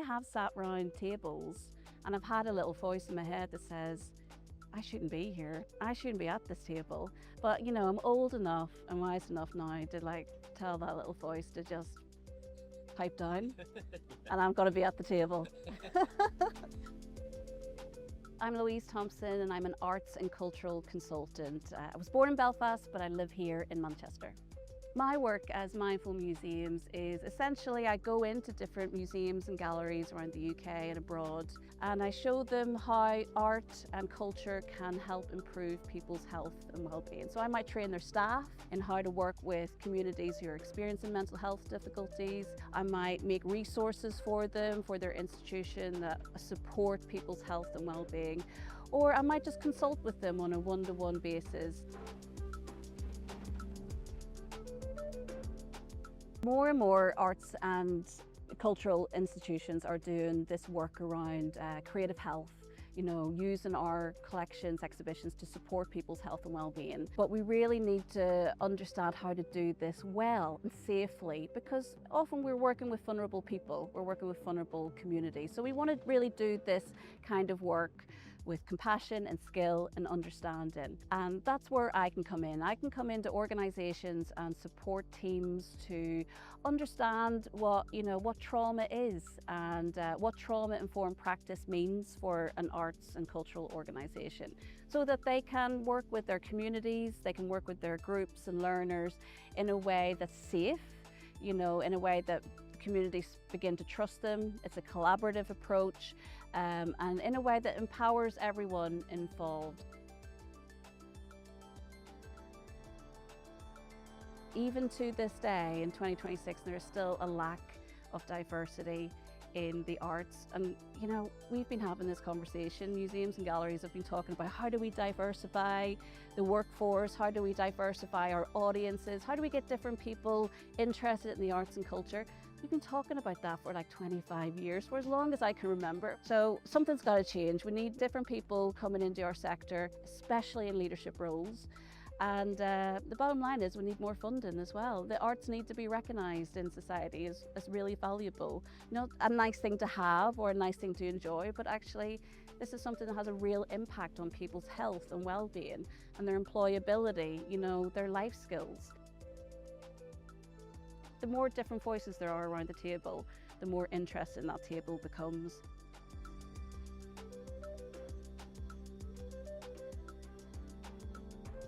have sat round tables and I've had a little voice in my head that says, I shouldn't be here. I shouldn't be at this table. But you know, I'm old enough and wise enough now to tell that little voice to just pipe down and I'm going to be at the table. I'm Louise Thompson and I'm an arts and cultural consultant. I was born in Belfast, but I live here in Manchester. My work as Mindful Museums is essentially I go into different museums and galleries around the UK and abroad, and I show them how art and culture can help improve people's health and well-being. So I might train their staff in how to work with communities who are experiencing mental health difficulties. I might make resources for them, for their institution that support people's health and well-being, or I might just consult with them on a one-to-one basis. More and more arts and cultural institutions are doing this work around creative health, you know, using our collections, exhibitions to support people's health and well-being. But we really need to understand how to do this well and safely, because often we're working with vulnerable people, we're working with vulnerable communities. So we want to really do this kind of work with compassion and skill and understanding. And that's where I can come in. I can come into organisations and support teams to understand what trauma is and what trauma-informed practice means for an arts and cultural organisation, so that they can work with their communities, they can work with their groups and learners in a way that's safe, you know, in a way that communities begin to trust them. It's a collaborative approach and in a way that empowers everyone involved. Even to this day in 2026, there is still a lack of diversity in the arts, and you know, we've been having this conversation. Museums and galleries have been talking about how do we diversify the workforce, how do we diversify our audiences, how do we get different people interested in the arts and culture. We've been talking about that for like 25 years, for as long as I can remember. So something's got to change. We need different people coming into our sector, especially in leadership roles. And the bottom line is we need more funding as well. The arts need to be recognised in society as really valuable. Not a nice thing to have or a nice thing to enjoy, but actually this is something that has a real impact on people's health and well-being and their employability, you know, their life skills. The more different voices there are around the table, the more interesting that table becomes.